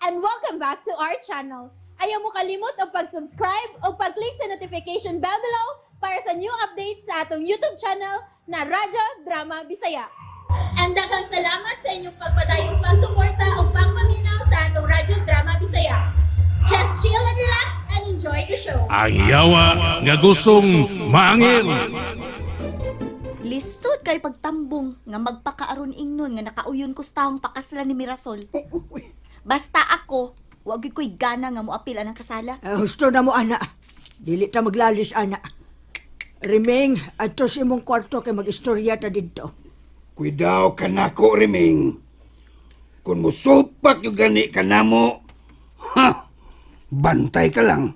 and welcome back to our channel. Ayaw mo kalimot o pag-subscribe o pag-click sa notification bell below para sa new updates sa atong YouTube channel na Radyo Drama Bisaya. And daghang salamat sa inyong pagpadayong pagsuporta o pagpaminaw sa atong Radyo Drama Bisaya. Just chill and relax and enjoy the show. Ang yawa nga gustong maangin. Lisod kay pagtambong nga magpakaaron ingnon nga nakauyon ko sa taong pakasala ni Mirasol. Basta ako, wag ko'y gana nga moapil ang kasala. Gusto na mo, ana. Dili ta maglalis, ana. Rimeng, ato sa imong kwarto kay mag-istorya ta dito. Kuidaw ka nako, Riming. Kung musupak yung gani ka namo, bantay ka lang.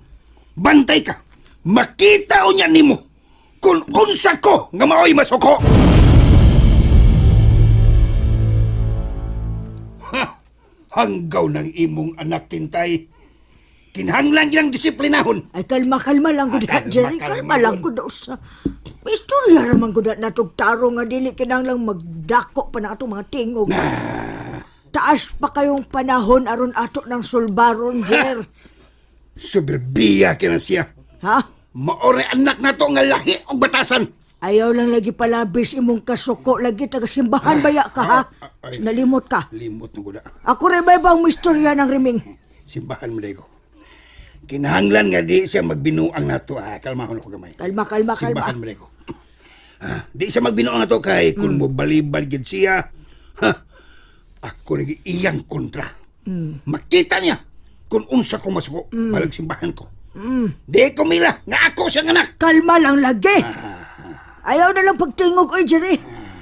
Bantay ka. Makita o niya nimo kung unsa ko nga maoy masuko. Hanggaw ng imong anak tintay. Kinahanglan gyang disiplinahon. Ay, kalma-kalma lang ko Kalma, Jerry. kalma Kalma lang yun. ko daw sa... May istorya raman ko na natugtaro nga dili kinahanglang magdako pa na ato mga tingog. Taas pa kayong panahon aron ato ng sulbaron, Jer. Suberbiya kina siya. Ha? Maore anak nato nga lahi og batasan. Ayaw lang lagi palabis imong kasuko lagi taga-simbahan baya ka, ha? ay. Nalimot ka. Limot na ko na. Ako rin ba ibang istorya ng Riming? Simbahan mo ko. Kinahanglan nga di siya magbinuang nato. Kalmahon ako gamay. Kalma, kalma, kalma. Simbahan mo ko. Di siya magbinuang nato kay kung mo balibad gid siya. Ako lagi iyang kontra. Makita niya kung unsa ko masuko. Balag simbahan ko. Di ko mila nga ako siyang anak. Kalma lang lagi. Ayaw na lang pagtingog, oy, Jerry.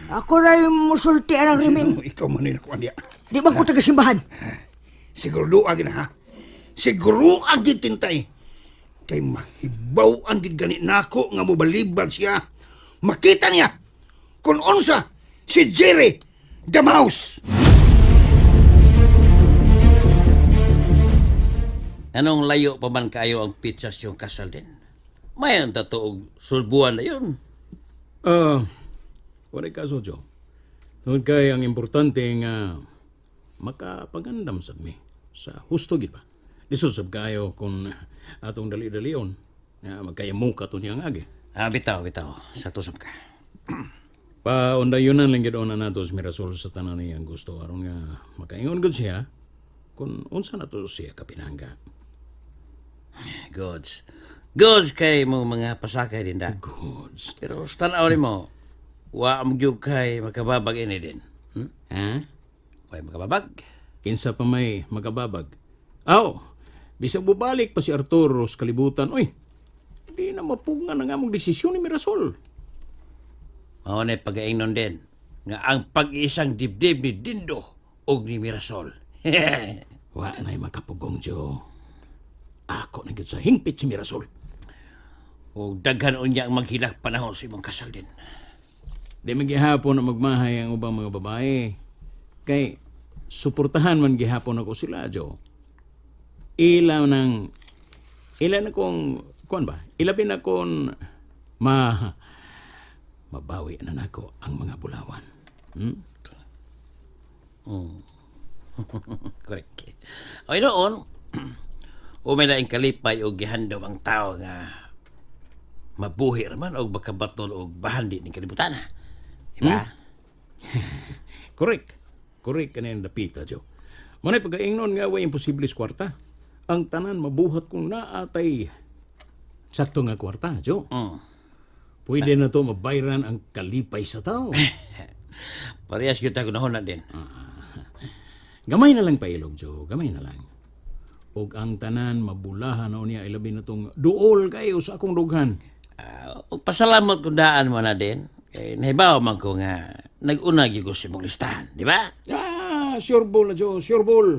Ako rin musultian ng Riming. Ikaw man rin ako andiya. Di ba ko taga-simbahan? Siguro agin ha. Siguro agin tintay. Kay mahibaw ang gid nako nga mobalibad siya. Makita niya kung unsa si Jerry the Mouse. Anong layo pa man kayo ang pitsas yung kasal din? May ang tatuog sulbuan na yun. Wala kaso, Joe. Tungod kay ang importante nga makapagandam sa mi. Sa husto gid ba? Disusab kayo kung atong dali-dalion nga magkayamuka to niyang agi. Bitaw. Sa tusap ka. Paundayunan lang gid na nato si Mirasol sa tanan niyang gusto aron nga makaingon gud siya kung unsa nato siya kapinangga. Goods kay mo mga pasakay din da. Goods. Pero sa tanaw ni mo, wa mo gyud kay makababag ini din. Ha? Wa makababag. Kinsa pa may magababag. Bisag bubalik pa si Arturo sa kalibutan. Uy, di na mapungan ang among desisyon ni Mirasol. Mao na pag-aingnon din nga ang pag-isang dibdib ni Dindo og ni Mirasol. Wa na'y makapugong, Joe. Ako na gyud sa hingpit si Mirasol. O daghan unya ang maghilak panahon sa imong kasal din. Di magihapon na magmahay ang ubang mga babae. Kay, suportahan man gihapon ako sila, Joe. Ilan na kong, kuan ba? Ilabin na kong mabawi na nako ang mga bulawan. Correct. O noon, umila ang kalipay o gihandom ang tao nga mabuhi raman o bakabaton o bahandi ng kalibutan. Diba? Correct. Correct ka na yung dapita, Joe. Manay pag-aingnon nga way imposible sa kwarta. Ang tanan mabuhat kung naatay sakto nga kwarta, Joe. Pwede na to mabayran ang kalipay sa tao. Parehas kita kunahon na din. Gamay na lang pailog, Joe. Gamay na lang. Og ang tanan mabulahan na niya ilabi na tong duol kayo sa akong dughan. Pasalamat kung daan mo na din. Kaya nahibaw man ko nga nag-unag yung gusto mong listahan. Di ba? Sure ball na, Joe. Sure ball.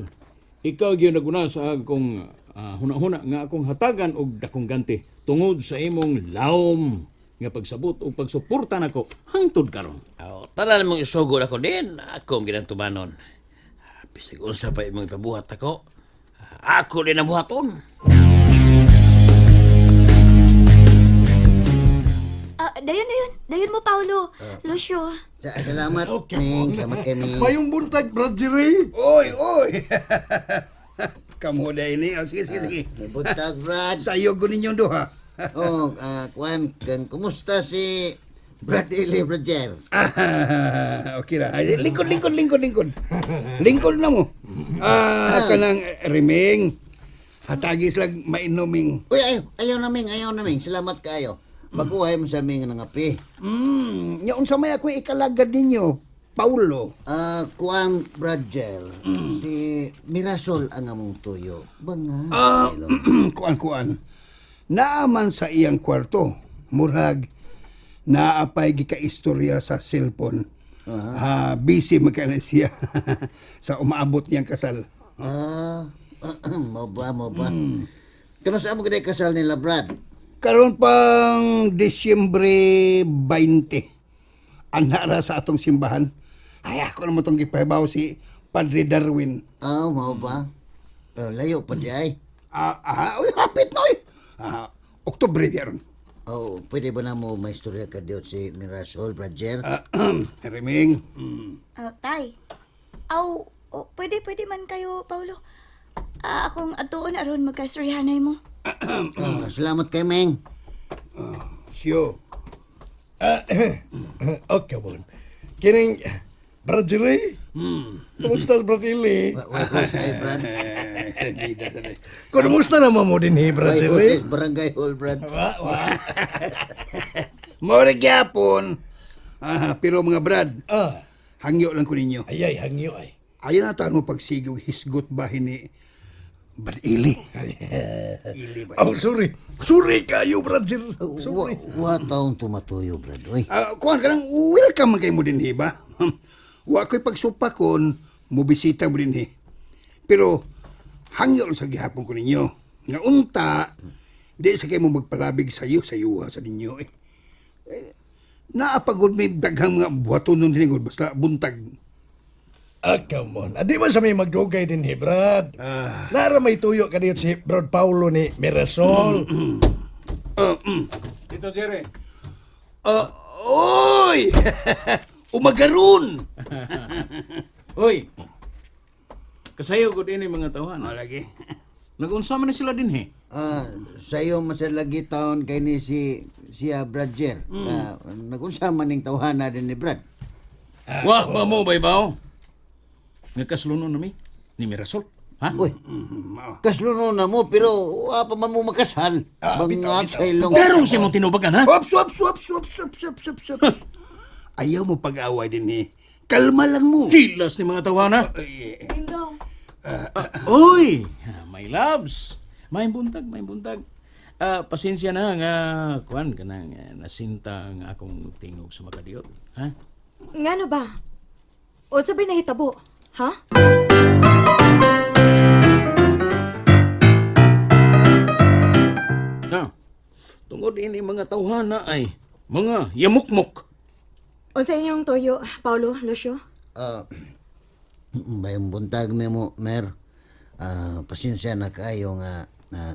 Ikaw yung naguna sa akong huna-huna nga akong hatagan og dakong ganti tungod sa imong lawom nga pagsabot o pagsuporta nako hangtod karon. Tanan mong isugod ako din. Ako ang ginantumanon. Bisag unsa pa imong ipabuhat ako. Ako din ang buhaton. Dayon mo, Paulo. Lucio. Salamat, Ming. Salamat kay Ming. Payong buntag, Brad Jerry. Oy! Kamu da ini. Oh, sige, sige, sige. Buntag, Brad. Sayo ko ninyong duha. Oh, Kwan, kumusta si Brad Ili Roger? Okay na. Ay, lingkod. Lingkod na mo. Kanang riming. Hatagis lang mainoming. Uy, ayaw naming. Salamat kayo. Baguhay mo sa aming nangapi. Yaon sa may ako ikalagad ninyo. Paulo. Kwan, Roger. Si Mirasol ang among tuyo. Banga. Kuan. Naaman sa iyang kwarto. Murag, naapay gika-istorya sa cellphone. Busy magkana siya sa umaabot niyang kasal. Mo ba? Kano sa mo gid kasal nila, Brad? Karon pang Disyembre 20. Anara sa atong simbahan. Ay, ako naman itong gipahibaw si Padre Darwin. Mo ba? Layo pa di ay. Hapit na Oktubre diyaron. Pwede ba na mo may istorya ka diot si Mirasol, Roger? Reming. Tay. Pwede man kayo, Paulo. Akong atuon aron magkastoryahanay mo. Salamat kay Meng. Siyo. Okay, bon. Kining Brazil. Kumusta Brazil? Ay, Brad. Kumusta naman mo din Brazil? Barangay Hall, Brad. More gyapon. Pero mga Brad, hangyo lang ko ninyo. Ay, hangyo ay. Ayaw na tayo mo pagsigaw hisgot bahin ni Brad Ili. Ili ba? Oh, sorry. Sorry kayo, Brazil. Sorry. Wa taong tumatuyo, Brad. Uy. Kuhan ka lang, welcome man kayo mo din ba? Wa ko'y pagsupakon, mubisita mo din Pero, hangyo lang sa gihapon ko ninyo. Nga unta, di sa kayo mo magpalabig sa iyo sa ninyo naapagod may daghang mga buhaton nun din basta buntag. Come on. Di ba sa may magdugay din Brad? Nara may tuyo ka dito si Brad Paulo ni Mirasol. Tito Jerry. Oy! Umagaron! Uy. Kasayo ko din mga tawhan. Lagi. Nag-unsa man na sila din Sayo masalagi taon kay ni siya Roger. Nagunsa man ning tawhana din ni Brad. Wah, ba mo baybaw? Nagkaslunon na ni Mirasol. Ha? Uy. Kasluno na mo pero wa pa man mo makasal. Bangag sa ilong. Karong si mo tinubagan, ha? Swap. Ayaw mo pag-away din Kalma lang mo. Hilas ni mga tawana. Dingdong. Uy, my loves. May buntag. Pasensya na nga kuan kanang nasinta ang akong tingog sa makadiot. Ha? Ngano ba? O sabi na hitabo, ha? Tungod ini mga tawhana ay mga yamukmok. Unsa inyong toyo, Paulo, Lucio? Bayang buntag nimo, Mer. Pasensya na kayo nga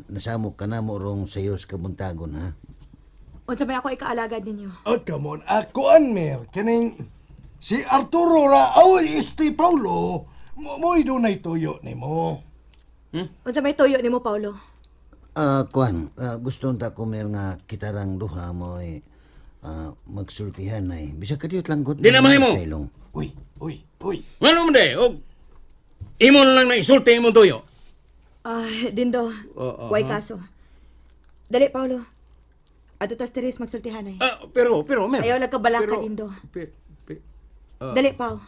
nasamok ka na mo rong sayos kabuntagon, ha? Unsa may ako ikaalagad ninyo? Come on. Ako Mer. Kining si Arturo ra aoy isti Paulo. Mo'y dunay tuyo nimo. Unsa may toyo nimo, Paulo? Kwan, gusto ta ko Mer nga kitarang duha mo magsultihan ay. Bisa ka diyot lang gud. Di na mahimo. sa ilong. Uy. Ano mo de? Imo na lang na isulti imong tuyo. Dindo, way kaso. Dali, Paulo. Ato tas teres magsultihan ay. Pero Mer. Ayaw nagkabalaka, pero- Dindo. pe- Dali, Pau.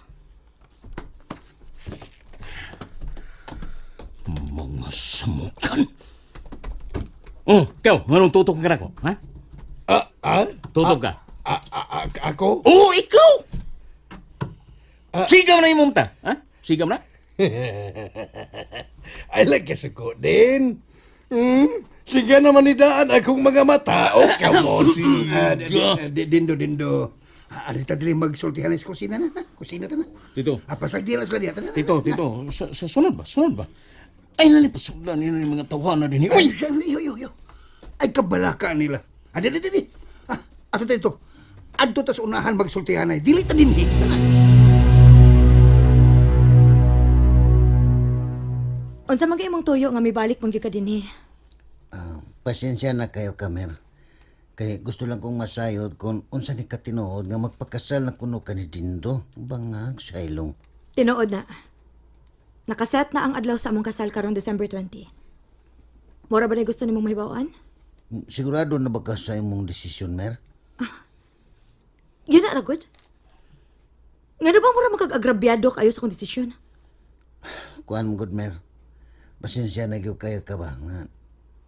Mga samukan. Ikaw, anong tutok ka na ko? Ha? Tutok ka? Ako? Oo, ikaw! Sigam na imong ta. Ha? Sigam na? Ay, lagkasuko din. Sige naman nidaan akong mga mata. Come on. Dindo. Alita dili magsultihan sa kusina na. Kusina ta na. Tito. Pasag di lang sila diya. Tito. Sa sunod ba? Ay, nalipasuglan nila yung mga tawanan din. Uy! Yo. Ay kabalaka nila. Di. Ato dito. Adto ta sa unahan magsultihan ay. Dili ta din. Unsa man kay imong tuyo nga mibalik mong gyud ka dinhi? Pasensya na kayo, Kamer. Kay gusto lang kong masayod kung unsa ni katinuod nga magpakasal na kuno ka ni Dindo. Bangag, Shailong. Tinuod na. Nakaset na ang adlaw sa among kasal karong December 20. Mura ba na gusto nimong mahibawaan? Sigurado na ba ka sa imong desisyon, Mer? Yun na, Ragod. Nga na ba mura makag-agrabyado kayo sa kong desisyon? Kuan mo, good, Mer. Pasensya na gyud kayo ka ba nga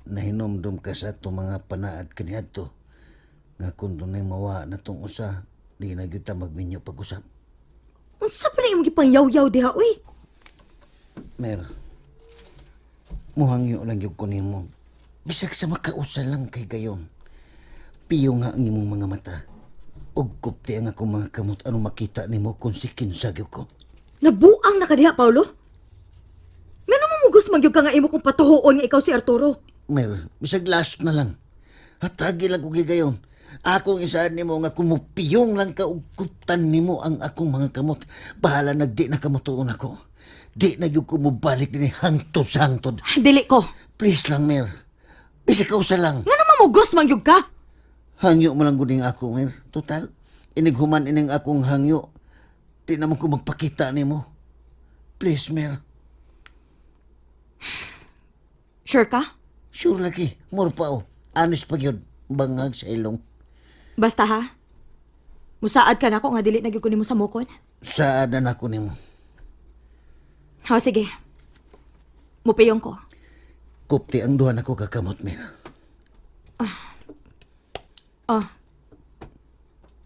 nahinomdom ka sa atong mga panaad kaniadto nga kung dunay mawa na tong usa di na gyud ta magminyo pag-usap. Unsa pa na imong gipangyaw-yaw diha, uy? Mer, muhangyo lang yung kunin mo. Bisag sa makausa lang kay gayon. Piyo nga ang imong mga mata. Og kupti ang akong mga kamot anong makita nimo kung sikin sagyo ko. Nabuang na ka diha, Paulo? Nga naman mo gusto magyug ka nga imo kung patuhoon nga ikaw si Arturo? Mer, bisag last na lang. Hatagi lang ko gayon. Akong isaan nimo nga kung mupiyong lang ka og kuptan nimo ang akong mga kamot. Bahala na di na kamutuon ako. Di na gyud ko mubalik din hangtod sa hangtod. Dili ko. Please lang, Mer. Bisag kausa lang. Nga naman mo gusto magyug ka? Hangyo mo lang guning ako, Mer. Total, inighuman ining akong hangyo. Di naman ko magpakita nimo. Please, Mer. Sure ka? Sure lagi. More pa o. Honest pa yun. Bangag sa ilong. Basta ha? Musaad ka na ako nga dili na gyud ko nimo sa mukon? Saadan ako nimo. Ha, sige. Mupiyong ko. Kupti ang duha na ko kakamot, Mer.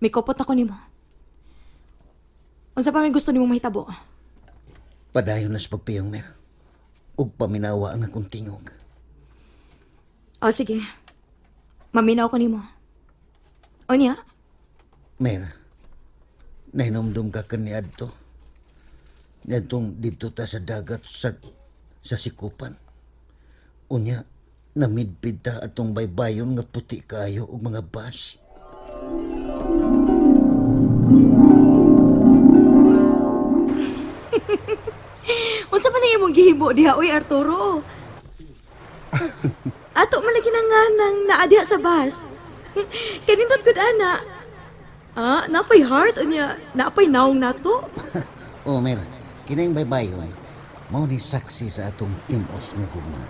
May kopot ako nimo. Unsa pa may gusto nimo mahitabo? Padayon na sa pagpiyong, Mer. Ug paminawa ang akong tingog. Sige. Maminaw ko nimo. Onya? Mer, nahinomdom ka kaniadto. Niadtong dito ta sa dagat sa sikupan. Unya, namidpid ta atong baybayon nga puti kayo og mga bas. Unsa man ang imong gihibo diha, uy, Arturo? Ato malagi na nga nang naadiha sa bus. Kanindot gud ana. Napay heart unya, napay naong nato. O, Mer, kining baybayon, mao ni saksi sa atong timos nga gugma.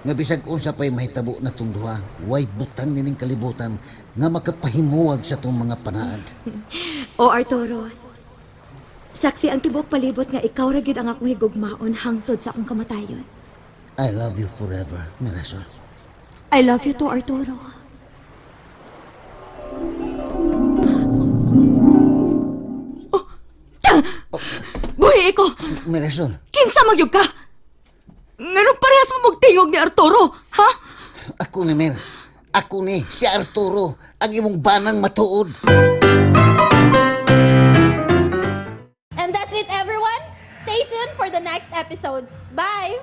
Nga bisag unsa pay mahitabo na tong duha, way butang nining kalibutan nga makapahimuwag sa tong mga panaad. O, Arturo, saksi ang tibok palibot nga ikaw ra gyud ang akong higugmaon hangtod sa akong kamatayon. I love you forever, Mirasol. I love you too, Arturo. Buhi ko! Mirasol, Kinsa magyug ka? Nganong parehas mo magtingog ni Arturo, ha? ako ni Mer. Ako ni si Arturo, ang imong banang matuod. And that's it, everyone. Stay tuned for the next episodes. Bye!